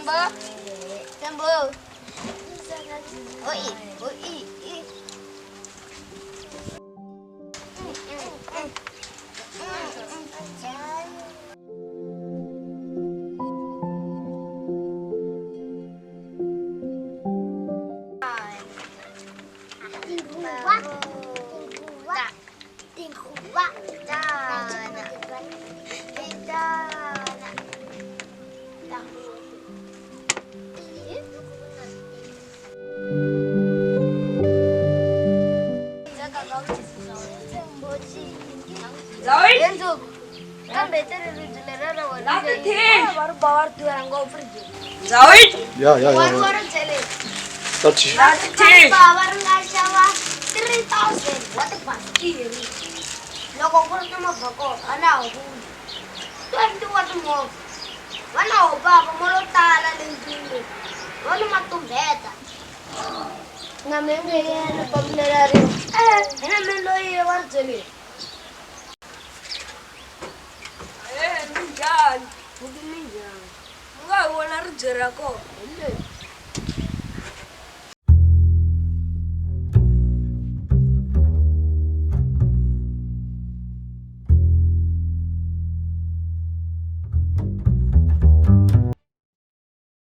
Tembo. Oi. Ya. Touch. Power ngashawa 3000. What the fuck? Logo ko na mabako. Ana ho. 21 mo. Wana ho baba mo lo tala lendini. Wana matumbeta. Na menge yana pamlerari. Ina melo ye warjeli. Ninjan. Bukan ninjan. Enggak, warna jerako.